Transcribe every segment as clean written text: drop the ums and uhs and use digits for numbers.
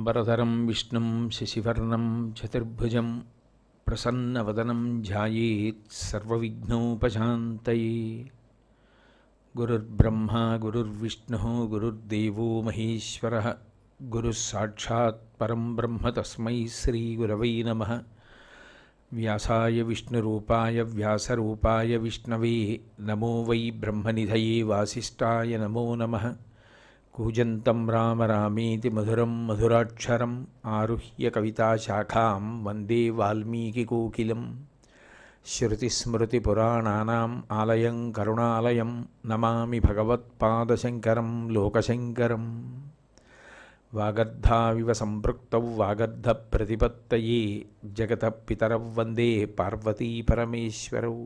శుక్లాంబరధరం విష్ణుం శశివర్ణం చతుర్భుజం ప్రసన్నవదనం ధ్యాయేత్ సర్వవిఘ్నోపశాంతయే. గురుర్బ్రహ్మా గురుర్విష్ణుః గురుర్దేవో మహేశ్వరః గురుః సాక్షాత్ పరం బ్రహ్మ తస్మై శ్రీగురవై నమః. వ్యాసాయ విష్ణురూపాయ వ్యాసరూపాయ విష్ణవే నమో వై బ్రహ్మనిధయే వాసిష్ఠాయ నమో నమః. కూజంతం రామ రామేతి మధురం మధురాక్షరం ఆరుహ్య కవితాశాఖాం వందే వాల్మీకికోకిలం. శృతిస్మృతిపురాణానాం ఆలయం కరుణాలయం నమామి భగవత్పాదశంకరం లోకశంకరం. వాగర్ధావివ సంపృక్తౌ వాగర్ధప్రతిపత్తయే జగతః పితరౌ వందే పార్వతీ పరమేశ్వరౌ.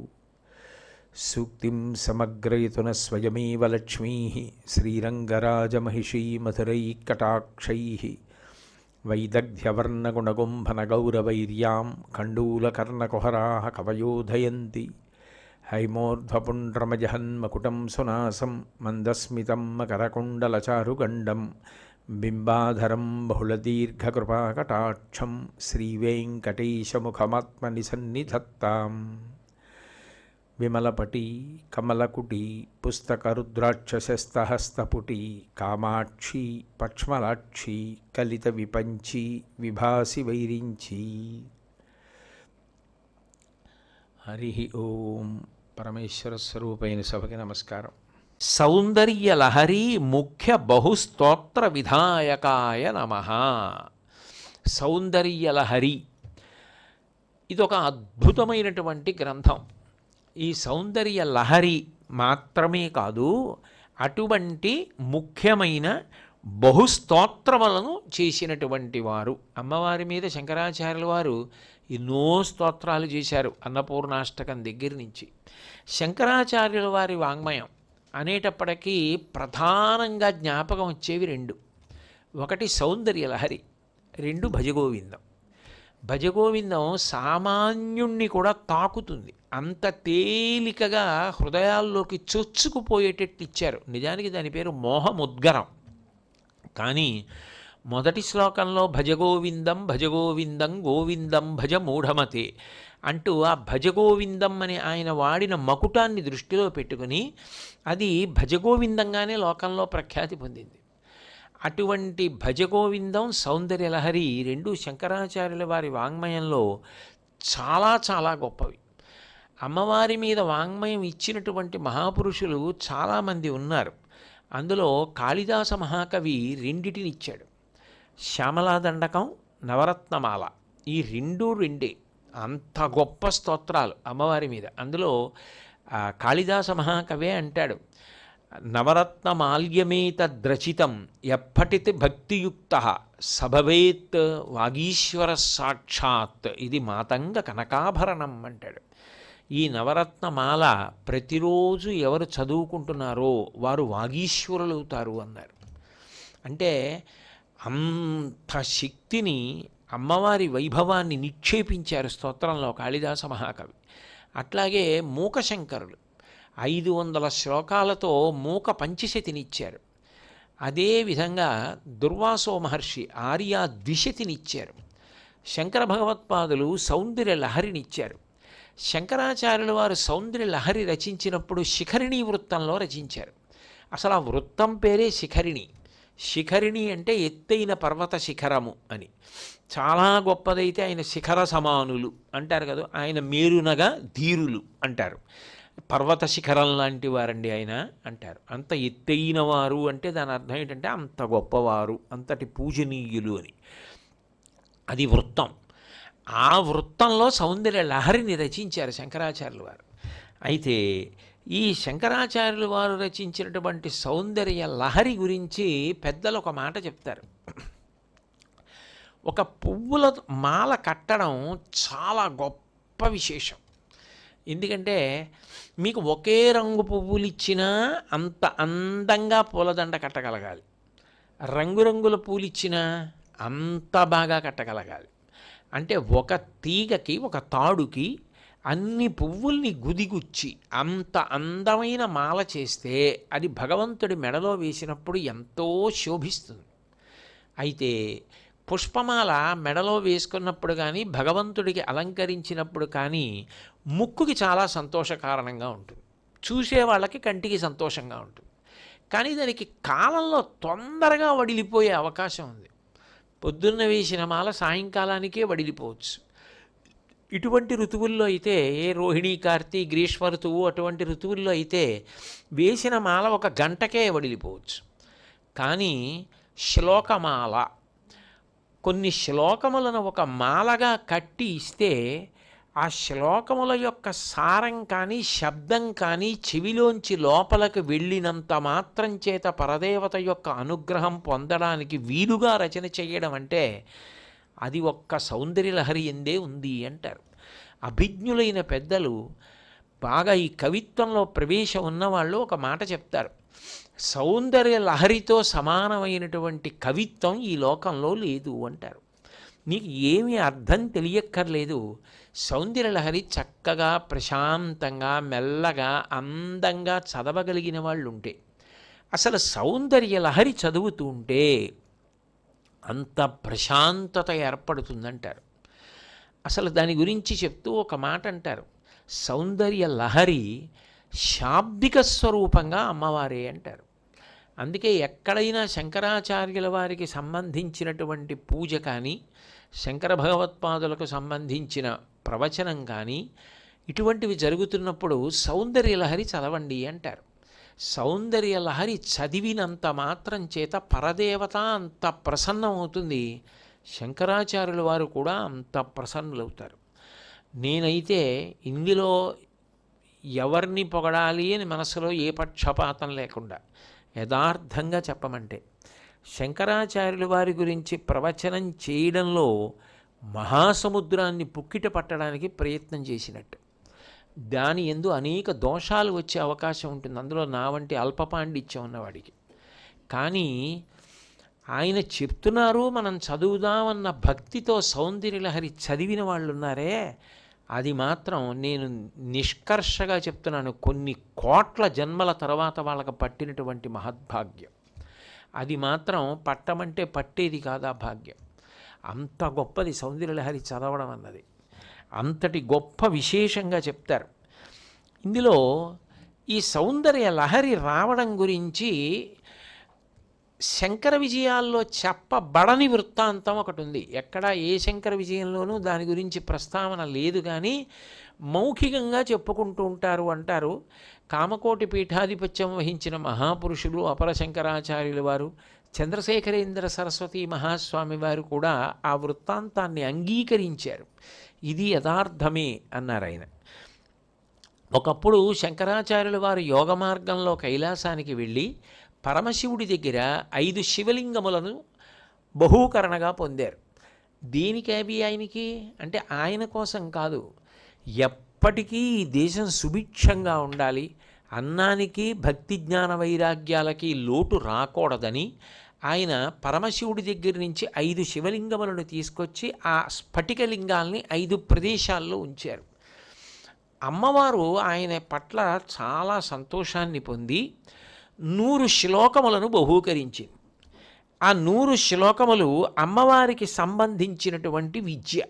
సూక్తిం సమగ్రయతున స్వయమేవ లక్ష్మీః శ్రీరంగరాజమహిషీ మధురైఃకటాక్షైః. వైదగ్ధ్యవర్ణగుణగుంభనగౌరవైర్యాం కండూలకర్ణకుహరాः కవయోధయంతి. హైమోర్ధ్వపుండ్రమజహన్మకుటం సునాసం మందస్మితం మకరకుండలచారుగండం బింబాధరం బహుళదీర్ఘకృపాకటాక్షం శ్రీవేంకటేశముఖమాత్మనిసన్నిధత్తాం. విమలపటి కమలకుటి పుస్తకరుద్రాక్షసస్తహస్తపుటి కామాక్షి పక్ష్మలాక్షి కలిత విపంచి విభాసి వైరించి. హరి ఓం. పరమేశ్వర స్వరూపైన సభకి నమస్కారం. సౌందర్య లహరి ముఖ్య బహుస్తోత్ర విధాయకాయ నమః. సౌందర్య లహరి ఇదొక అద్భుతమైనటువంటి గ్రంథం. ఈ సౌందర్య లహరి మాత్రమే కాదు, అటువంటి ముఖ్యమైన బహుస్తోత్రములను చేసినటువంటి వారు. అమ్మవారి మీద శంకరాచార్యుల వారు ఎన్నో స్తోత్రాలు చేశారు, అన్నపూర్ణాష్టకం దగ్గర నుంచి. శంకరాచార్యుల వారి వాంగ్మయం అనేటప్పటికీ ప్రధానంగా జ్ఞాపకం వచ్చేవి రెండు. ఒకటి సౌందర్య లహరి, రెండు భజగోవిందం. భజగోవిందం సామాన్యుణ్ణి కూడా తాకుతుంది, అంత తేలికగా హృదయాల్లోకి చొచ్చుకుపోయేటట్టు ఇచ్చారు. నిజానికి దాని పేరు మోహముద్గరం. కానీ మొదటి శ్లోకంలో భజగోవిందం భజగోవిందం గోవిందం భజ మూఢమతే అంటూ ఆ భజగోవిందం అని ఆయన వాడిన మకుటాన్ని దృష్టిలో పెట్టుకుని అది భజగోవిందంగానే లోకంలో ప్రఖ్యాతి పొందింది. అటువంటి భజగోవిందం సౌందర్యలహరి రెండు శంకరాచార్యుల వారి వాంగ్మయంలో చాలా చాలా గొప్పవి. అమ్మవారి మీద వాంగ్మయం ఇచ్చినటువంటి మహాపురుషులు చాలామంది ఉన్నారు. అందులో కాళిదాస మహాకవి రెండిటిని ఇచ్చాడు, శ్యామలాదండకం, నవరత్నమాల. ఈ రెండే అంత గొప్ప స్తోత్రాలు అమ్మవారి మీద. అందులో కాళిదాస మహాకవే అంటాడు, నవరత్నమాల్యమేతద్రచితం ఎప్పటితి భక్తియుక్తః సభవేత్ వాగీశ్వర సాక్షాత్ ఇది మాతంగ కనకాభరణం అంటాడు. ఈ నవరత్నమాల ప్రతిరోజు ఎవరు చదువుకుంటున్నారో వారు వాగీశ్వరులు అవుతారు అన్నారు. అంటే అంత శక్తిని, అమ్మవారి వైభవాన్ని నిక్షేపించారు స్తోత్రంలో కాళిదాస మహాకవి. అట్లాగే మూకశంకరులు 500 శ్లోకాలతో మూక పంచశతినిచ్చారు. అదేవిధంగా దుర్వాసో మహర్షి ఆర్యా ద్విశతినిచ్చారు. శంకర భగవత్పాదులు సౌందర్య లహరినిచ్చారు. శంకరాచార్యుల వారు సౌందర్య లహరి రచించినప్పుడు శిఖరిణీ వృత్తంలో రచించారు. అసలు ఆ వృత్తం పేరే శిఖరిణి. శిఖరిణి అంటే ఎత్తైన పర్వత శిఖరము అని. చాలా గొప్పదైతే ఆయన శిఖర సమానులు అంటారు కదా, ఆయన మేరునగా ధీరులు అంటారు. పర్వత శిఖరం లాంటి వారండి ఆయన అంటారు. అంత ఎత్తైన వారు అంటే దాని అర్థం ఏంటంటే అంత గొప్పవారు, అంతటి పూజనీయులు అని. అది వృత్తం. ఆ వృత్తంలో సౌందర్య లహరిని రచించారు శంకరాచార్యుల వారు. అయితే ఈ శంకరాచార్యుల వారు రచించినటువంటి సౌందర్య లహరి గురించి పెద్దలు ఒక మాట చెప్తారు. ఒక పువ్వుల మాల కట్టడం చాలా గొప్ప విశేషం. ఎందుకంటే మీకు ఒకే రంగు పువ్వులు ఇచ్చినా అంత అందంగా పూలదండ కట్టగలగాలి, రంగురంగుల పూలు ఇచ్చినా అంత బాగా కట్టగలగాలి. అంటే ఒక తీగకి, ఒక తాడుకి అన్ని పువ్వుల్ని గుదిగుచ్చి అంత అందమైన మాల చేస్తే అది భగవంతుడి మెడలో వేసినప్పుడు ఎంతో శోభిస్తుంది. అయితే పుష్పమాల మెడలో వేసుకున్నప్పుడు కానీ భగవంతుడికి అలంకరించినప్పుడు కానీ ముక్కుకి చాలా సంతోషకారణంగా ఉంటుంది, చూసే వాళ్ళకి కంటికి సంతోషంగా ఉంటుంది. కానీ దానికి కాలంలో తొందరగా వడిలిపోయే అవకాశం ఉంది. పొద్దున్న వేసిన మాల సాయంకాలానికే వడిలిపోవచ్చు. ఇటువంటి ఋతువుల్లో అయితే, రోహిణీ కార్తీ గ్రీష్మ ఋతువు అటువంటి ఋతువుల్లో అయితే వేసిన మాల ఒక గంటకే వడిలిపోవచ్చు. కానీ శ్లోకమాల, కొన్ని శ్లోకములను ఒక మాలగా కట్టి ఇస్తే ఆ శ్లోకముల యొక్క సారం కానీ శబ్దం కానీ చెవిలోంచి లోపలికి వెళ్ళినంత మాత్రం చేత పరదేవత యొక్క అనుగ్రహం పొందడానికి వీలుగా రచన చేయడం అంటే అది ఒక్క సౌందర్యలహరి ఎందే ఉంది అంటారు. అభిజ్ఞులైన పెద్దలు, బాగా ఈ కవిత్వంలో ప్రవేశం ఉన్నవాళ్ళు ఒక మాట చెప్తారు, సౌందర్య లహరితో సమానమైనటువంటి కవిత్వం ఈ లోకంలో లేదు అంటారు. నీకు ఏమీ అర్థం తెలియక్కర్లేదు, సౌందర్యలహరి చక్కగా ప్రశాంతంగా మెల్లగా అందంగా చదవగలిగిన వాళ్ళు ఉంటే, అసలు సౌందర్యలహరి చదువుతూ ఉంటే అంత ప్రశాంతత ఏర్పడుతుందంటారు. అసలు దాని గురించి చెప్తూ ఒక మాట అంటారు, సౌందర్య లహరి శాబ్దిక స్వరూపంగా అమ్మవారే అంటారు. అందుకే ఎక్కడైనా శంకరాచార్యుల వారికి సంబంధించినటువంటి పూజ కానీ, శంకర భగవత్పాదులకు సంబంధించిన ప్రవచనం కానీ ఇటువంటివి జరుగుతున్నప్పుడు సౌందర్యలహరి చదవండి అంటారు. సౌందర్యలహరి చదివినంత మాత్రం చేత పరదేవత అంత ప్రసన్నమవుతుంది, శంకరాచార్యుల వారు కూడా అంత ప్రసన్నులవుతారు. నేనైతే ఇందులో ఎవరిని పొగడాలి అని మనసులో ఏ పక్షపాతం లేకుండా యథార్థంగా చెప్పమంటే, శంకరాచార్యుల వారి గురించి ప్రవచనం చేయడంలో మహాసముద్రాన్ని పుక్కిట పట్టడానికి ప్రయత్నం చేసినట్టు. దాని యందు అనేక దోషాలు వచ్చే అవకాశం ఉంటుంది, అందులో నా వంటి అల్పపాండిత్యం ఉన్నవాడికి. కానీ ఆయన చెప్తున్నారు, మనం చదువుదామన్న భక్తితో సౌందర్యలహరి చదివిన వాళ్ళు ఉన్నారే, అది మాత్రం నేను నిష్కర్షగా చెప్తున్నాను, కొన్ని కోట్ల జన్మల తర్వాత వాళ్ళకి పట్టినటువంటి మహద్భాగ్యం. అది మాత్రం పట్టమంటే పట్టేది కాదు ఆ భాగ్యం. అంత గొప్పది సౌందర్యలహరి చదవడం అన్నది, అంతటి గొప్ప విశేషంగా చెప్తారు. ఇందులో ఈ సౌందర్య లహరి రావడం గురించి శంకర విజయాల్లో చెప్పబడని వృత్తాంతం ఒకటి ఉంది. ఎక్కడ ఏ శంకర విజయంలోనూ దాని గురించి ప్రస్తావన లేదు, కానీ మౌఖికంగా చెప్పుకుంటూ ఉంటారు. అంటారు, కామకోటి పీఠాధిపత్యం వహించిన మహాపురుషులు అపర శంకరాచార్యుల వారు, చంద్రశేఖరేంద్ర సరస్వతి మహాస్వామి వారు కూడా ఆ వృత్తాంతాన్ని అంగీకరించారు. ఇది యథార్థమే అన్నారు ఆయన. ఒకప్పుడు శంకరాచార్యుల వారు యోగ మార్గంలో కైలాసానికి వెళ్ళి పరమశివుడి దగ్గర 5 శివలింగములను బహూకరణగా పొందారు. దేనికి అవి ఆయనకి అంటే ఆయన కోసం కాదు, ఎప్పటికీ ఈ దేశం సుభిక్షంగా ఉండాలి, అన్నానికి భక్తి జ్ఞాన వైరాగ్యాలకి లోటు రాకూడదని ఆయన పరమశివుడి దగ్గర నుంచి 5 శివలింగములను తీసుకొచ్చి ఆ స్ఫటికలింగాల్ని 5 ప్రదేశాల్లో ఉంచారు. అమ్మవారు ఆయన పట్ల చాలా సంతోషాన్ని పొంది 100 శ్లోకములను బహూకరించింది. ఆ 100 శ్లోకములు అమ్మవారికి సంబంధించినటువంటి విద్య,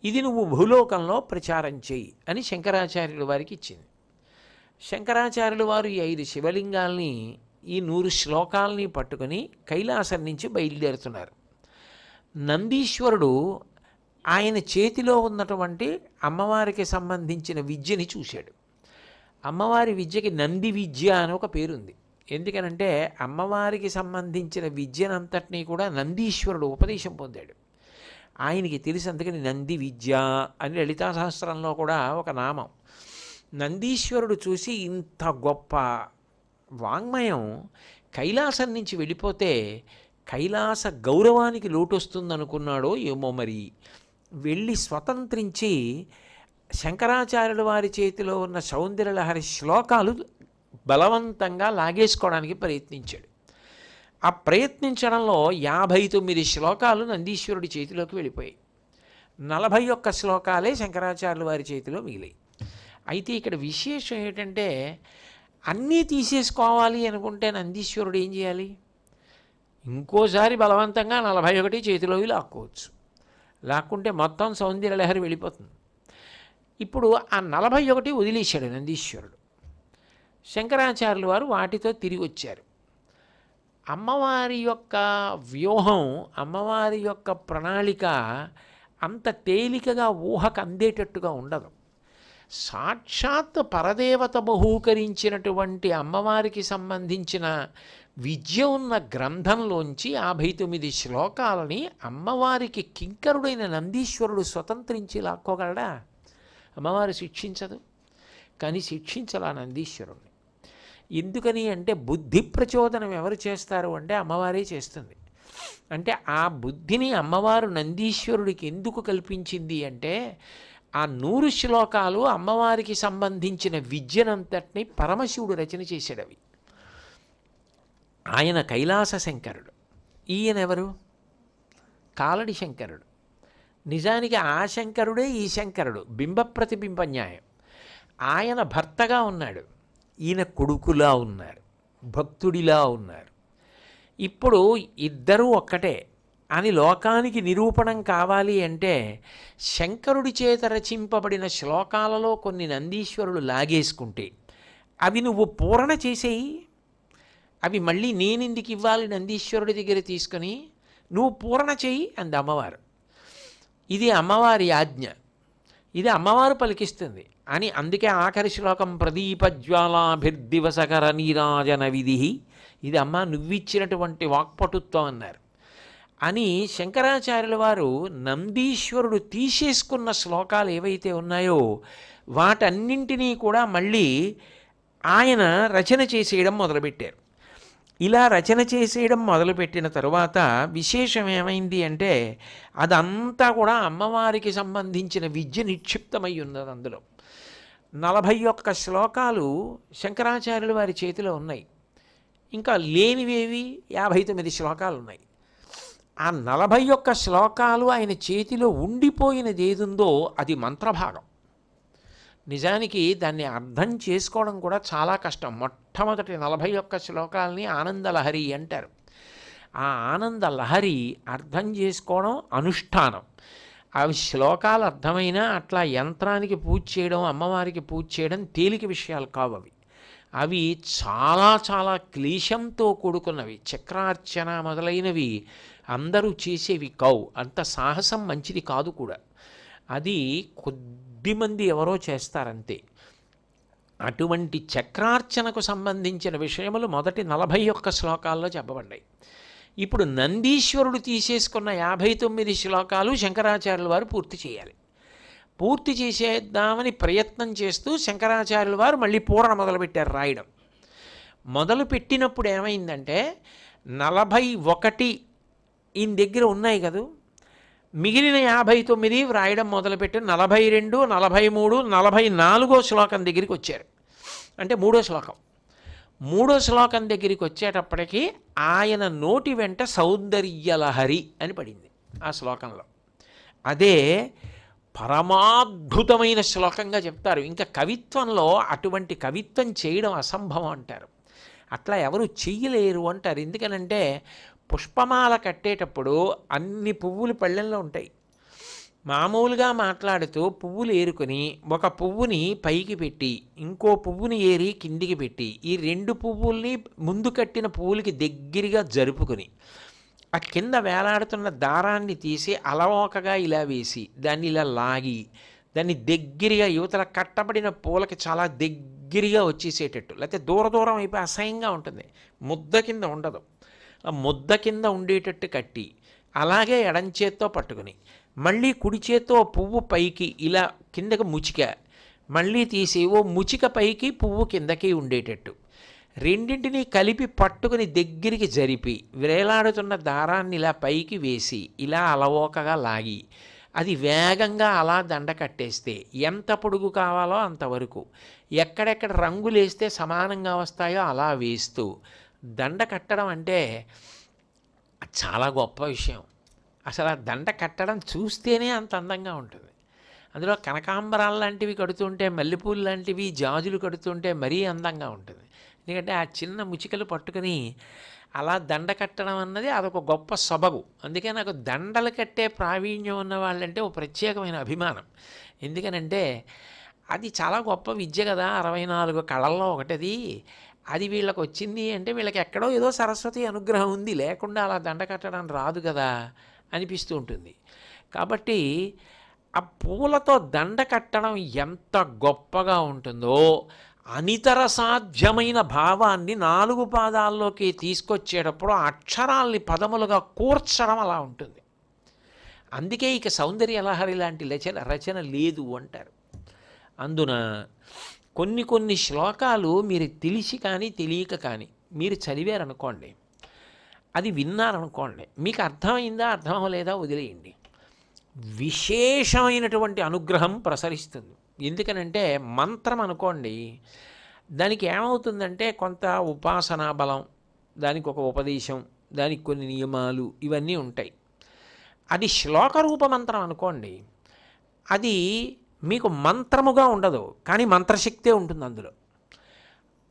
ఇది నువ్వు భూలోకంలో ప్రచారం చేయి అని శంకరాచార్యుల వారికి ఇచ్చింది. శంకరాచార్యుల వారు ఈ 5 శివలింగాల్ని ఈ 100 శ్లోకాలని పట్టుకొని కైలాసం నుంచి బయలుదేరుతున్నారు. నందీశ్వరుడు ఆయన చేతిలో ఉన్నటువంటి అమ్మవారికి సంబంధించిన విద్యని చూశాడు. అమ్మవారి విద్యకి నంది విద్య అని ఒక పేరుంది. ఎందుకనంటే అమ్మవారికి సంబంధించిన విద్యనంతటినీ కూడా నందీశ్వరుడు ఉపదేశం పొందాడు. ఆయనకి తెలిసి, అందుకని నంది విద్య అని లలితా సహస్రంలో కూడా ఒక నామం. నందీశ్వరుడు చూసి ఇంత గొప్ప వాంగ్మయం కైలాసం నుంచి వెళ్ళిపోతే కైలాస గౌరవానికి లోటు వస్తుందనుకున్నాడో ఏమో మరి, వెళ్ళి స్వతంత్రించి శంకరాచార్యుల వారి చేతిలో ఉన్న సౌందర్యలహరి శ్లోకాలు బలవంతంగా లాగేసుకోవడానికి ప్రయత్నించాడు. ఆ ప్రయత్నించడంలో 59 శ్లోకాలు నందీశ్వరుడి చేతిలోకి వెళ్ళిపోయాయి. 41 శ్లోకాలే శంకరాచార్యుల వారి చేతిలో మిగిలాయి. అయితే ఇక్కడ విశేషం ఏంటంటే, అన్నీ తీసేసుకోవాలి అనుకుంటే నందీశ్వరుడు ఏం చేయాలి? ఇంకోసారి బలవంతంగా 41 చేతిలోకి లాక్కోవచ్చు. లాక్కుంటే మొత్తం సౌందర్యలహరి వెళ్ళిపోతుంది. ఇప్పుడు ఆ 41 వదిలేశాడు నందీశ్వరుడు. శంకరాచార్యులు వారు వాటితో తిరిగి వచ్చారు. అమ్మవారి యొక్క వ్యూహం, అమ్మవారి యొక్క ప్రణాళిక అంత తేలికగా ఊహకు అందేటట్టుగా ఉండదు. సాక్షాత్ పరదేవత బహూకరించినటువంటి అమ్మవారికి సంబంధించిన విద్య ఉన్న గ్రంథంలోంచి 59 శ్లోకాలని అమ్మవారికి కింకరుడైన నందీశ్వరుడు స్వతంత్రించి లాక్కోగలడా? అమ్మవారు శిక్షించదు. కానీ శిక్షించలా నందీశ్వరుణ్ణి. ఎందుకని అంటే బుద్ధి ప్రచోదనం ఎవరు చేస్తారు అంటే అమ్మవారే చేస్తుంది. అంటే ఆ బుద్ధిని అమ్మవారు నందీశ్వరుడికి ఎందుకు కల్పించింది అంటే ఆ 100 శ్లోకాలు అమ్మవారికి సంబంధించిన విద్యనంతటినీ పరమశివుడు రచన చేశాడు. అవి ఆయన కైలాస శంకరుడు. ఈయనెవరు? కాలడి శంకరుడు. నిజానికి ఆ శంకరుడే ఈ శంకరుడు. బింబ ప్రతిబింబ న్యాయం. ఆయన భర్తగా ఉన్నాడు, ఈయన కొడుకులా ఉన్నారు, భక్తుడిలా ఉన్నారు. ఇప్పుడు ఇద్దరూ ఒక్కటే అని లోకానికి నిరూపణం కావాలి అంటే శంకరుడి చేత రచింపబడిన శ్లోకాలలో కొన్ని నందీశ్వరుడు లాగేసుకుంటే అవి నువ్వు పూరణ చేసేయి. అవి మళ్ళీ నేనెందుకు ఇవ్వాలి నందీశ్వరుడి దగ్గర తీసుకొని, నువ్వు పూరణ చెయ్యి అంది అమ్మవారు. ఇది అమ్మవారి ఆజ్ఞ, ఇది అమ్మవారు పలికిస్తుంది అని. అందుకే ఆఖరి శ్లోకం ప్రదీపజ్వాలాభిర్దివసకర నీరాజన విధి, ఇది అమ్మ నువ్విచ్చినటువంటి వాక్పటుత్వం అన్నారు. అని శంకరాచార్యుల వారు నందీశ్వరుడు తీసేసుకున్న శ్లోకాలు ఏవైతే ఉన్నాయో వాటన్నింటినీ కూడా మళ్ళీ ఆయన రచన చేసేయడం మొదలుపెట్టారు. ఇలా రచన చేసేయడం మొదలుపెట్టిన తరువాత విశేషం ఏమైంది అంటే అదంతా కూడా అమ్మవారికి సంబంధించిన విద్య నిక్షిప్తమై ఉన్నది. అందులో 41 శ్లోకాలు శంకరాచార్యుల వారి చేతిలో ఉన్నాయి. ఇంకా లేనివేవి 59 శ్లోకాలు ఉన్నాయి. ఆ 41 శ్లోకాలు ఆయన చేతిలో ఉండిపోయినది ఏదుందో అది మంత్రభాగం. నిజానికి దాన్ని అర్థం చేసుకోవడం కూడా చాలా కష్టం. మొట్టమొదటి 41 శ్లోకాలని ఆనందలహరి అంటారు. ఆ ఆనందలహరి అర్థం చేసుకోవడం అనుష్ఠానం. అవి శ్లోకాలు అర్థమైనా అట్లా యంత్రానికి పూజ చేయడం, అమ్మవారికి పూజ చేయడం తేలిక విషయాలు కావు. అవి చాలా చాలా క్లేశంతో కూడుకున్నవి. చక్రార్చన మొదలైనవి అందరూ చేసేవి కావు. అంత సాహసం మంచిది కాదు కూడా. అది కొద్దిమంది ఎవరో చేస్తారంతే. అటువంటి చక్రార్చనకు సంబంధించిన విషయములు మొదటి 41 శ్లోకాల్లో చెప్పబడ్డాయి. ఇప్పుడు నందీశ్వరుడు తీసేసుకున్న 59 శ్లోకాలు శంకరాచార్యుల వారు పూర్తి చేయాలి. పూర్తి చేసేద్దామని ప్రయత్నం చేస్తూ శంకరాచార్యుల వారు మళ్ళీ పూరణ మొదలుపెట్టారు రాయడం. మొదలుపెట్టినప్పుడు ఏమైందంటే 41 ఈయన దగ్గర ఉన్నాయి కదా, మిగిలిన 59 వ్రాయడం మొదలుపెట్టి 42, 43, 44 శ్లోకం దగ్గరికి వచ్చారు. అంటే మూడో శ్లోకం దగ్గరికి వచ్చేటప్పటికి ఆయన నోటి వెంట సౌందర్యలహరి అని పడింది ఆ శ్లోకంలో. అదే పరమాద్భుతమైన శ్లోకంగా చెప్తారు. ఇంకా కవిత్వంలో అటువంటి కవిత్వం చేయడం అసంభవం అంటారు. అట్లా ఎవరు చెయ్యలేరు అంటారు. ఎందుకనంటే పుష్పమాల కట్టేటప్పుడు అన్ని పువ్వులు పళ్ళెంలో ఉంటాయి. మామూలుగా మాట్లాడుతూ పువ్వులు ఏరుకొని ఒక పువ్వుని పైకి పెట్టి ఇంకో పువ్వుని ఏరి కిందికి పెట్టి ఈ 2 పువ్వుల్ని ముందు కట్టిన పువ్వులకి దగ్గరగా జరుపుకొని ఆ కింద వేలాడుతున్న దారాన్ని తీసి అలవోకగా ఇలా వేసి దాన్ని ఇలా లాగి దాన్ని దగ్గరగా యువతల కట్టబడిన పూలకి చాలా దగ్గరగా వచ్చేసేటట్టు, లేకపోతే దూరం అయిపోయి అసహ్యంగా ఉంటుంది, ముద్ద కింద ఉండదు, ముద్ద కింద ఉండేటట్టు కట్టి అలాగే ఎడంచేత్తో పట్టుకుని మళ్ళీ కుడి చేత్తో పువ్వు పైకి ఇలా కిందకి ముచిక మళ్ళీ తీసి ఓ ముచిక పైకి పువ్వు కిందకి ఉండేటట్టు రెండింటినీ కలిపి పట్టుకుని దగ్గరికి జరిపి వేలాడుతున్న దారాన్ని ఇలా పైకి వేసి ఇలా అలవోకగా లాగి అది వేగంగా అలా దండ కట్టేస్తే ఎంత పొడుగు కావాలో అంతవరకు ఎక్కడెక్కడ రంగులు వేస్తే సమానంగా వస్తాయో అలా వేస్తూ దండ కట్టడం అంటే చాలా గొప్ప విషయం. అసలు ఆ దండ కట్టడం చూస్తేనే అంత అందంగా ఉంటుంది. అందులో కనకాంబరాలు లాంటివి కడుతుంటే, మల్లెపూలు లాంటివి జాజులు కడుతుంటే మరీ అందంగా ఉంటుంది. ఎందుకంటే ఆ చిన్న ముచికలు పట్టుకుని అలా దండ కట్టడం అన్నది అదొక గొప్ప సొబగు. అందుకే నాకు దండలు కట్టే ప్రావీణ్యం ఉన్న వాళ్ళంటే ఒక ప్రత్యేకమైన అభిమానం. ఎందుకనంటే అది చాలా గొప్ప విద్య కదా, 64 కళల్లో ఒకటది. అది వీళ్ళకి వచ్చింది అంటే వీళ్ళకి ఎక్కడో ఏదో సరస్వతి అనుగ్రహం ఉంది, లేకుండా అలా దండ కట్టడం రాదు కదా అనిపిస్తూ ఉంటుంది. కాబట్టి ఆ పూలతో దండ కట్టడం ఎంత గొప్పగా ఉంటుందో, అనితర సాధ్యమైన భావాన్ని 4 పాదాల్లోకి తీసుకొచ్చేటప్పుడు అక్షరాల్ని పదములుగా కూర్చడం అలా ఉంటుంది. అందుకే ఇక సౌందర్యలహరి లాంటి రచన లేదు అంటారు. అందున కొన్ని శ్లోకాలు మీరు తెలిసి కానీ తెలియక కానీ మీరు చదివారనుకోండి, అది విన్నారనుకోండి, మీకు అర్థమైందా అర్థం అవ్వలేదా వదిలేయండి, విశేషమైనటువంటి అనుగ్రహం ప్రసరిస్తుంది. ఎందుకనంటే మంత్రం అనుకోండి, దానికి ఏమవుతుందంటే కొంత ఉపాసనా బలం, దానికి ఒక ఉపదేశం, దానికి కొన్ని నియమాలు ఇవన్నీ ఉంటాయి. అది శ్లోక రూపమంత్రం అనుకోండి, అది మీకు మంత్రముగా ఉండదు, కానీ మంత్రశక్తే ఉంటుంది అందులో.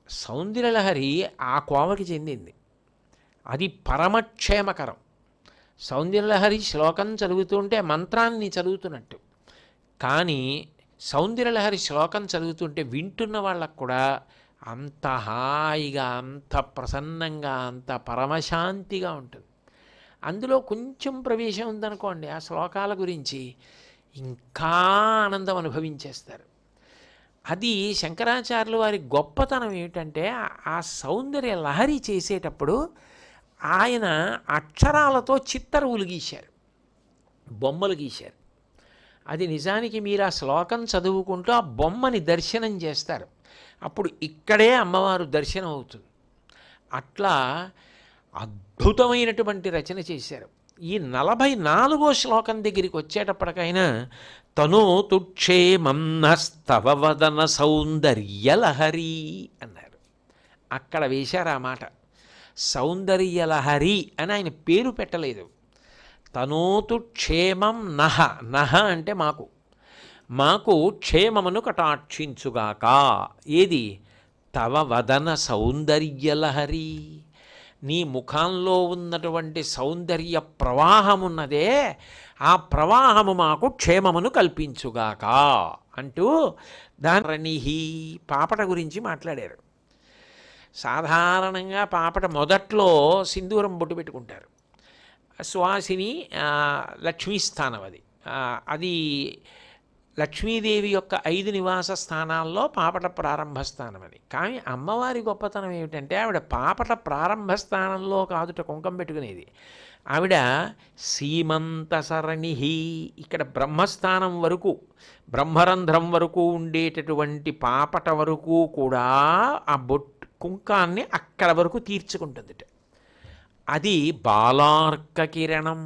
సౌందర్యలహరి ఆ కోవకి చెందింది, అది పరమక్షేమకరం. సౌందర్యలహరి శ్లోకం చదువుతుంటే మంత్రాన్ని చదువుతున్నట్టు, కానీ సౌందర్యలహరి శ్లోకం చదువుతుంటే వింటున్న వాళ్ళకు కూడా అంత హాయిగా, అంత ప్రసన్నంగా, అంత పరమశాంతిగా ఉంటుంది. అందులో కొంచెం ప్రవేశం ఉందనుకోండి ఆ శ్లోకాల గురించి, ఇంకా ఆనందం అనుభవించేస్తారు. అది శంకరాచార్యుల వారి గొప్పతనం ఏమిటంటే, ఆ సౌందర్య లహరి చేసేటప్పుడు ఆయన అక్షరాలతో చిత్తరువులు గీశారు, బొమ్మలు గీశారు. అది నిజానికి మీరు ఆ శ్లోకం చదువుకుంటూ ఆ బొమ్మని దర్శనం చేస్తారు, అప్పుడు ఇక్కడే అమ్మవారు దర్శనం అవుతుంది. అట్లా అద్భుతమైనటువంటి రచన చేశారు. ఈ 44వ శ్లోకం దగ్గరికి వచ్చేటప్పటికైనా తనోతు క్షేమం నస్తవ వదన సౌందర్యలహరి అన్నారు. అక్కడ వేశారు ఆ మాట. సౌందర్యలహరి అని ఆయన పేరు పెట్టలేదు. తనోతు క్షేమం నహ, నహ అంటే మాకు క్షేమమును కటాక్షించుగాక. ఏది? తవ వదన సౌందర్యలహరి, నీ ముఖంలో ఉన్నటువంటి సౌందర్య ప్రవాహమున్నదే, ఆ ప్రవాహము మాకు క్షేమమును కల్పించుగాక అంటూ దానిహి పాపట గురించి మాట్లాడారు. సాధారణంగా పాపట మొదట్లో సింధూరం బొట్టు పెట్టుకుంటారు. సువాసిని లక్ష్మీస్థానం అది లక్ష్మీదేవి యొక్క 5 నివాస స్థానాల్లో పాపట ప్రారంభ స్థానం అది. కానీ అమ్మవారి గొప్పతనం ఏమిటంటే, ఆవిడ పాపట ప్రారంభ స్థానంలో కాదుట కుంకం పెట్టుకునేది. ఆవిడ సీమంత సరణిహి, ఇక్కడ బ్రహ్మస్థానం వరకు, బ్రహ్మరంధ్రం వరకు ఉండేటటువంటి పాపట వరకు కూడా ఆ కుంకాన్ని అక్కడ వరకు తీర్చుకుంటుందిట. అది బాలార్క కిరణం,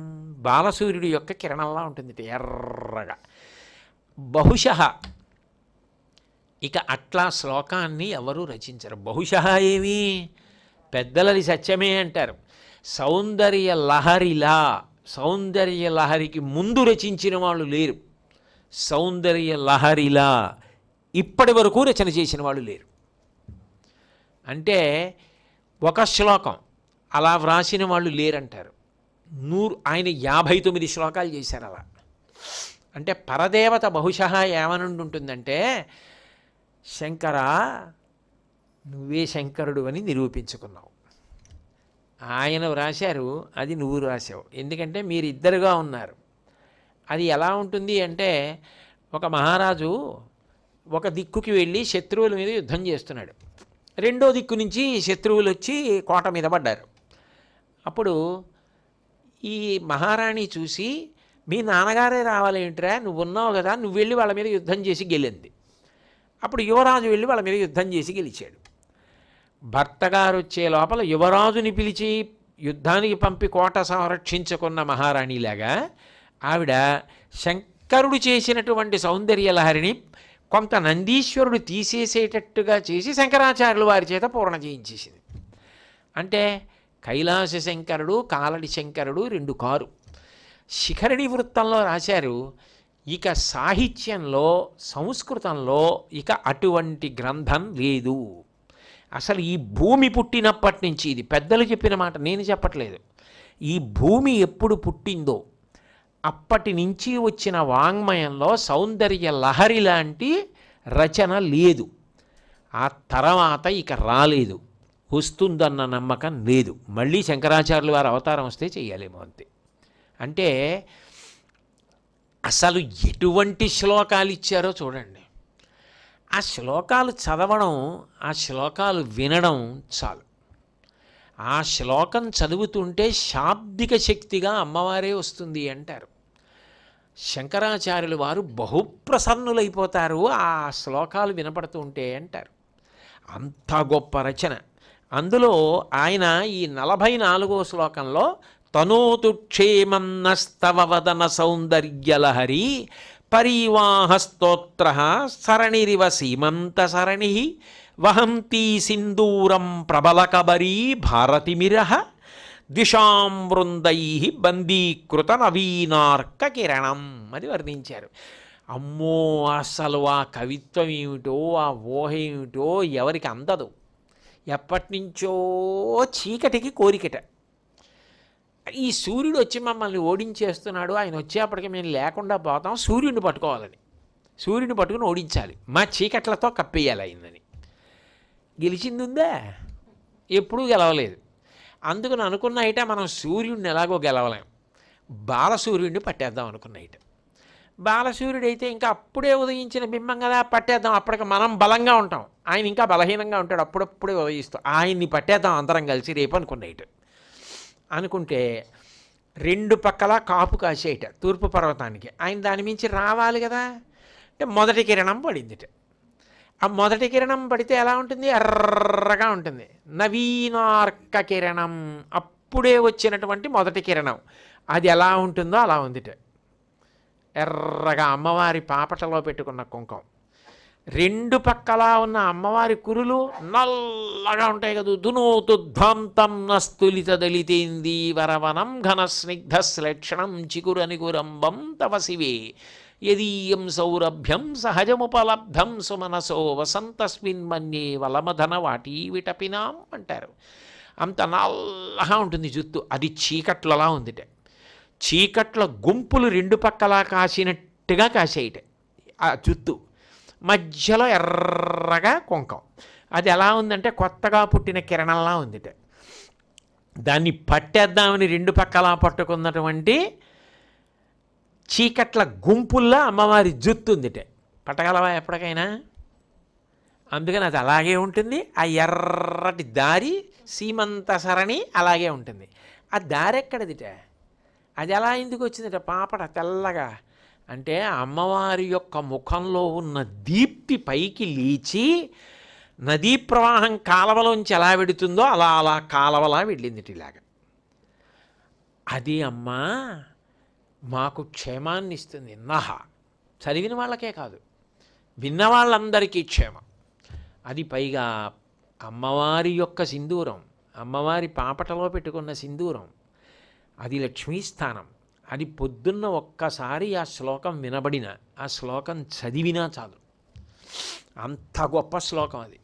బాలసూర్యుడి యొక్క కిరణంలా ఉంటుంది ఎర్రగా. బహుశః ఇక అట్లా శ్లోకాన్ని ఎవరూ రచించరు. బహుశః ఏమి, పెద్దలది సత్యమే అంటారు. సౌందర్య లహరికి ముందు రచించిన వాళ్ళు లేరు, సౌందర్య లహరిలా ఇప్పటి వరకు రచన చేసిన వాళ్ళు లేరు. అంటే ఒక శ్లోకం అలా వ్రాసిన వాళ్ళు లేరంటారు. ఆయన 59 శ్లోకాలు చేశారు అలా. అంటే పరదేవత బహుశః ఏమనుండి ఉంటుందంటే, శంకరా నువ్వే శంకరుడు అని నిరూపించుకున్నావు. ఆయన వ్రాశారు, అది నువ్వు రాశావు. ఎందుకంటే మీరిద్దరుగా ఉన్నారు. అది ఎలా ఉంటుంది అంటే, ఒక మహారాజు ఒక దిక్కుకి వెళ్ళి శత్రువుల మీద యుద్ధం చేస్తున్నాడు. రెండో దిక్కు నుంచి శత్రువులు వచ్చి కోట మీద పడ్డారు. అప్పుడు ఈ మహారాణి చూసి, మీ నాన్నగారే రావాలేంట్రా, నువ్వు ఉన్నావు కదా, నువ్వు వెళ్ళి వాళ్ళ మీద యుద్ధం చేసి గెలింది. అప్పుడు యువరాజు వెళ్ళి వాళ్ళ మీద యుద్ధం చేసి గెలిచాడు. భర్తగారు వచ్చే లోపల యువరాజుని పిలిచి యుద్ధానికి పంపి కోట సంరక్షించుకున్న మహారాణిలాగా ఆవిడ శంకరుడు చేసినటువంటి సౌందర్యలహరిని కొంత నందీశ్వరుడు తీసేసేటట్టుగా చేసి శంకరాచార్యుల వారి చేత పూర్ణ చేయించేసింది. అంటే కైలాస శంకరుడు, కాలడి శంకరుడు 2 కారు. శిఖరిణి వృత్తంలో రాశారు, ఇక సాహిత్యంలో, సంస్కృతంలో ఇక అటువంటి గ్రంథం లేదు. అసలు ఈ భూమి పుట్టినప్పటి నుంచి, ఇది పెద్దలు చెప్పిన మాట, నేను చెప్పట్లేదు, ఈ భూమి ఎప్పుడు పుట్టిందో అప్పటి నుంచి వచ్చిన వాంగ్మయంలో సౌందర్య లహరి లాంటి రచన లేదు. ఆ తర్వాత ఇక రాలేదు, వస్తుందన్న నమ్మకం లేదు. మళ్ళీ శంకరాచార్యుల వారి అవతారం వస్తే చెయ్యాలేమో అంతే. అంటే అసలు ఎటువంటి శ్లోకాలు ఇచ్చారో చూడండి. ఆ శ్లోకాలు చదవడం, ఆ శ్లోకాలు వినడం చాలు. ఆ శ్లోకం చదువుతుంటే శాబ్దిక శక్తిగా అమ్మవారే వస్తుంది అంటారు. శంకరాచార్యుల వారు బహుప్రసన్నులైపోతారు ఆ శ్లోకాలు వినపడుతుంటే అంటారు. అంత గొప్ప రచన. అందులో ఆయన ఈ 44వ శ్లోకంలో తనోతు క్షేమన్నస్తవ వదన సౌందర్యలహరి పరివాహ స్తోత్ర సరణిరివ సీమంత సరణి వహంతి సింధూరం ప్రబలకబరీ భారతిమిరః దిశాం వృందై బందీకృత నవీనార్క కిరణం అని వర్ణించారు. అమ్మో, అసలు ఆ కవిత్వం ఏమిటో, ఆ ఊహ ఏమిటో ఎవరికి అందదు. ఎప్పటి నుంచో చీకటికి కోరికట. ఈ సూర్యుడు వచ్చి మమ్మల్ని ఓడించేస్తున్నాడు, ఆయన వచ్చేప్పటికి మేము లేకుండా పోతాం, సూర్యుడిని పట్టుకోవాలని, సూర్యుడిని పట్టుకుని ఓడించాలి, మా చీకట్లతో కప్పేయాలి అయిందని. గెలిచింది ఉందా? ఎప్పుడూ గెలవలేదు. అందుకని అనుకున్నైట మనం సూర్యుడిని ఎలాగో గెలవలేం, బాలసూర్యుడిని పట్టేద్దాం అనుకున్నైట. బాలసూర్యుడు అయితే ఇంకా అప్పుడే ఉదయించిన బింబం కదా, పట్టేద్దాం, అప్పటికి మనం బలంగా ఉంటాం, ఆయన ఇంకా బలహీనంగా ఉంటాడు, అప్పుడప్పుడే ఉదయిస్తాం, ఆయన్ని పట్టేద్దాం అందరం కలిసి రేపు అనుకున్నైట. అనుకుంటే 2 పక్కల కాపు కాసేయట తూర్పు పర్వతానికి. ఆయన దాని మించి రావాలి కదా, అంటే మొదటి కిరణం పడిందిట. ఆ మొదటి కిరణం పడితే ఎలా ఉంటుంది? ఎర్రగా ఉంటుంది. నవీనార్క కిరణం, అప్పుడే వచ్చినటువంటి మొదటి కిరణం, అది ఎలా ఉంటుందో అలా ఉందిట. ఎర్రగా అమ్మవారి పాపటలో పెట్టుకున్న కుంకం. 2 పక్కలా ఉన్న అమ్మవారి కురులు నల్లగా ఉంటాయి కదా. దునోతుద్ధాంతం నస్తులిత దళితేందీ వరవనం ఘన స్నిగ్ధ శ్లేక్షణం చికురనికురంబం తవ శివే యదీయం సౌరభ్యం సహజముపలబ్ధం సుమనసో వసంతస్మిన్ మన్యే వలమధన వాటీ విటపినాం అంటారు. అంత నల్లగా ఉంటుంది జుత్తు. అది చీకట్లలా ఉందిట. చీకట్ల గుంపులు 2 పక్కలా కాసినట్టుగా కాసేయట ఆ జుత్తు. మధ్యలో ఎర్రగా కుంకం. అది ఎలా ఉందంటే కొత్తగా పుట్టిన కిరణంలా ఉందిట. దాన్ని పట్టేద్దామని 2 పక్కలా పట్టుకున్నటువంటి చీకట్ల గుంపుల్లా అమ్మవారి జుత్తు ఉందిట. పట్టగలవా ఎప్పటికైనా? అందుకని అది అలాగే ఉంటుంది. ఆ ఎర్రటి దారి సీమంత సరణి అలాగే ఉంటుంది. ఆ దారి ఎక్కడిదిట? అది ఎలా ఎందుకు వచ్చిందిట పాపట తెల్లగా? అంటే అమ్మవారి యొక్క ముఖంలో ఉన్న దీప్తి పైకి లేచి నదీ ప్రవాహం కాలవలోంచి ఎలా వెడుతుందో అలా అలా కాలవలా వెళ్ళిందిట ఇలాగా. అది అమ్మా మాకు క్షేమాన్ని ఇస్తుంది. నహ చదివిన వాళ్ళకే కాదు, విన్న వాళ్ళందరికీ క్షేమం. అది పైగా అమ్మవారి యొక్క సింధూరం, అమ్మవారి పాపటలో పెట్టుకున్న సింధూరం, అది లక్ష్మీస్థానం. అది పొద్దున్న ఒక్కసారి ఆ శ్లోకం వినబడిన, ఆ శ్లోకం చదివినా చాలు, అంత గొప్ప శ్లోకం అది.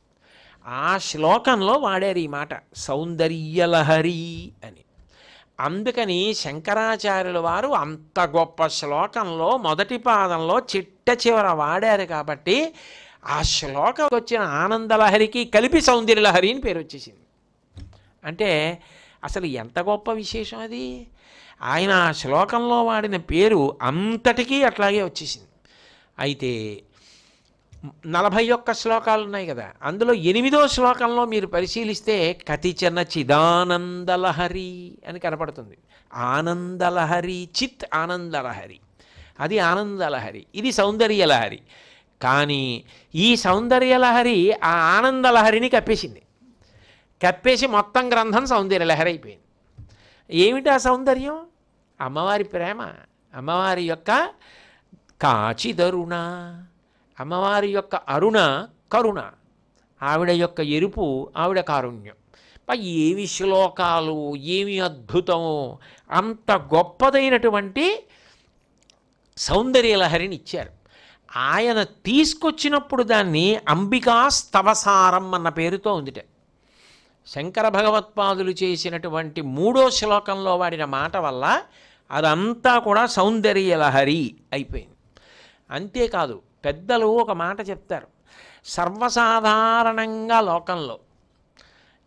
ఆ శ్లోకంలో వాడారు ఈ మాట సౌందర్యలహరి అని. అందుకని శంకరాచార్యుల వారు అంత గొప్ప శ్లోకంలో మొదటి పాదంలో చిట్ట చివర వాడారు కాబట్టి ఆ శ్లోకం వచ్చిన ఆనందలహరికి కలిపి సౌందర్యలహరి అని పేరు వచ్చేసింది. అంటే అసలు ఎంత గొప్ప విశేషం అది. ఆయన ఆ శ్లోకంలో వాడిన పేరు అంతటికీ అట్లాగే వచ్చేసింది. అయితే 41 శ్లోకాలు ఉన్నాయి కదా, అందులో 8వ శ్లోకంలో మీరు పరిశీలిస్తే కతిచన చిదానందలహరి అని కనపడుతుంది. ఆనందలహరి, చిత్ ఆనందలహరి, అది ఆనందలహరి, ఇది సౌందర్యలహరి. కానీ ఈ సౌందర్యలహరి ఆ ఆనందలహరిని కప్పేసింది. కప్పేసి మొత్తం గ్రంథం సౌందర్యలహరి అయిపోయింది. ఏమిటా సౌందర్యం? అమ్మవారి ప్రేమ, అమ్మవారి యొక్క కాచిదరుణ, అమ్మవారి యొక్క అరుణ కరుణ, ఆవిడ యొక్క ఎరుపు ఆవిడ కారుణ్యం. ఏమి శ్లోకాలు, ఏమి అద్భుతమో! అంత గొప్పదైనటువంటి సౌందర్యలహరిని ఇచ్చారు. ఆయన తీసుకొచ్చినప్పుడు దాన్ని అంబికా స్తవసారం అన్న పేరుతో ఉందిట. శంకర భగవత్పాదులు చేసినటువంటి 3వ శ్లోకంలో వాడిన మాట వల్ల అదంతా కూడా సౌందర్యలహరి అయిపోయింది. అంతేకాదు పెద్దలు ఒక మాట చెప్తారు, సర్వసాధారణంగా లోకంలో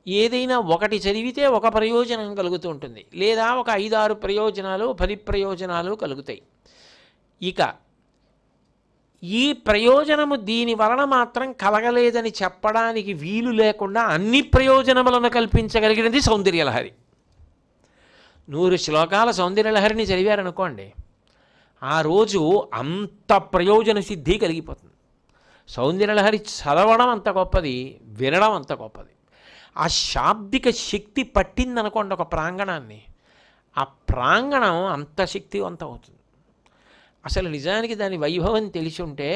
ఏదైనా ఒకటి చదివితే ఒక ప్రయోజనం కలుగుతూ ఉంటుంది, లేదా ఒక 5-6 ప్రయోజనాలు 10 ప్రయోజనాలు కలుగుతాయి. ఇక ఈ ప్రయోజనము దీని వలన మాత్రం కలగలేదని చెప్పడానికి వీలు లేకుండా అన్ని ప్రయోజనములను కల్పించగలిగినది సౌందర్యలహరి. 100 శ్లోకాల సౌందర్యలహరిని చదివారనుకోండి, ఆ రోజు అంత ప్రయోజన సిద్ధి కలిగిపోతుంది. సౌందర్యలహరి చదవడం అంత గొప్పది, వినడం అంత గొప్పది. ఆ శాబ్దిక శక్తి పట్టిందనుకోండి ఒక ప్రాంగణాన్ని, ఆ ప్రాంగణం అంత శక్తివంతం అవుతుంది. అసలు నిజానికి దాని వైభవం తెలిసి ఉంటే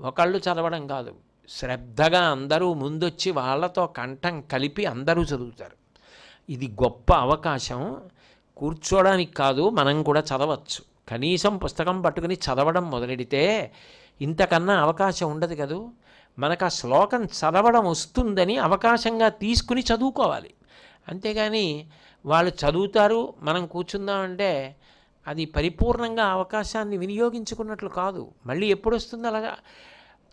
ఒకళ్ళు చదవడం కాదు, శ్రద్ధగా అందరూ ముందొచ్చి వాళ్ళతో కంఠం కలిపి అందరూ చదువుతారు. ఇది గొప్ప అవకాశం. కూర్చోడానికి కాదు, మనం కూడా చదవచ్చు. కనీసం పుస్తకం పట్టుకుని చదవడం మొదలెడితే ఇంతకన్నా అవకాశం ఉండదు కదూ. మనకు ఆ శ్లోకం చదవడం వస్తుందని అవకాశంగా తీసుకుని చదువుకోవాలి. అంతేగాని వాళ్ళు చదువుతారు మనం కూర్చుందామంటే అది పరిపూర్ణంగా అవకాశాన్ని వినియోగించుకున్నట్లు కాదు. మళ్ళీ ఎప్పుడు వస్తుంది అలాగా?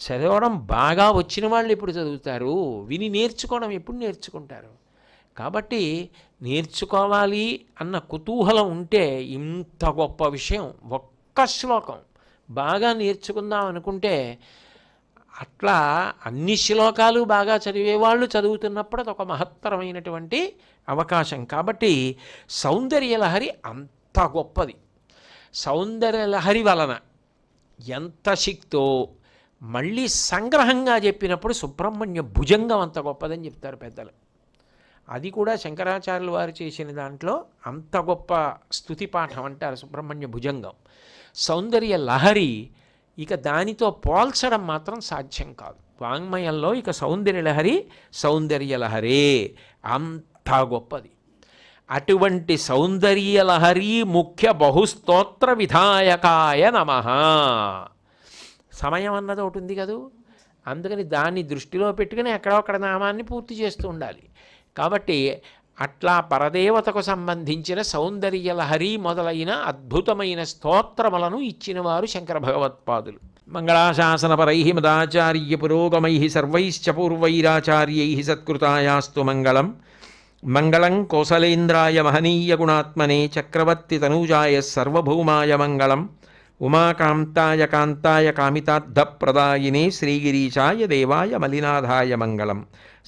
చదవడం బాగా వచ్చిన వాళ్ళు ఎప్పుడు చదువుతారు, విని నేర్చుకోవడం ఎప్పుడు నేర్చుకుంటారు? కాబట్టి నేర్చుకోవాలి అన్న కుతూహలం ఉంటే ఇంత గొప్ప విషయం, ఒక్క శ్లోకం బాగా నేర్చుకుందాం అనుకుంటే అట్లా అన్ని శ్లోకాలు బాగా చదివేవాళ్ళు చదువుతున్నప్పుడు అదొక మహత్తరమైనటువంటి అవకాశం. కాబట్టి సౌందర్యలహరి అంత గొప్పది. సౌందర్యలహరి వలన ఎంత శక్తో మళ్ళీ సంగ్రహంగా చెప్పినప్పుడు సుబ్రహ్మణ్య భుజంగం అంత గొప్పదని చెప్తారు పెద్దలు. అది కూడా శంకరాచార్యులు వారు చేసిన దాంట్లో అంత గొప్ప స్తుతి పాఠం అంటారు సుబ్రహ్మణ్య భుజంగం. సౌందర్య లహరి ఇక దానితో పోల్చడం మాత్రం సాధ్యం కాదు. వాంగ్మయంలో ఇక సౌందర్యలహరి సౌందర్యలహరే అంత గొప్పది. అటువంటి సౌందర్యలహరి ముఖ్య బహుస్తోత్ర విధాయకాయ నమః. సమయం అన్నది ఒకటి ఉంది కదూ, అందుకని దాన్ని దృష్టిలో పెట్టుకుని ఎక్కడొక్కడ నామాన్ని పూర్తి చేస్తూ ఉండాలి. కాబట్టి అట్లా పరదేవతకు సంబంధించిన సౌందర్యలహరి మొదలైన అద్భుతమైన స్తోత్రములను ఇచ్చినవారు శంకర భగవత్పాదులు. మంగళాశాసనపరై మదాచార్య పురోగమై సర్వైశ్చ పూర్వైరాచార్యై సత్కృతాయాస్తు మంగళం. మంగళం కోసలేంద్రాయ మహనీయ గుణాత్మనే చక్రవర్తి తనూజాయ సర్వభౌమాయ మంగళం. ఉమాకాంతాయ కాంతాయ కామితార్థప్రదాయినే శ్రీగిరీశాయ దేవాయ మలినాథాయ మంగళం.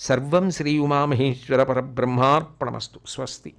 సర్వం శ్రీ ఉమామహేశ్వర పరబ్రహ్మార్పణమస్తు. స్వస్తి.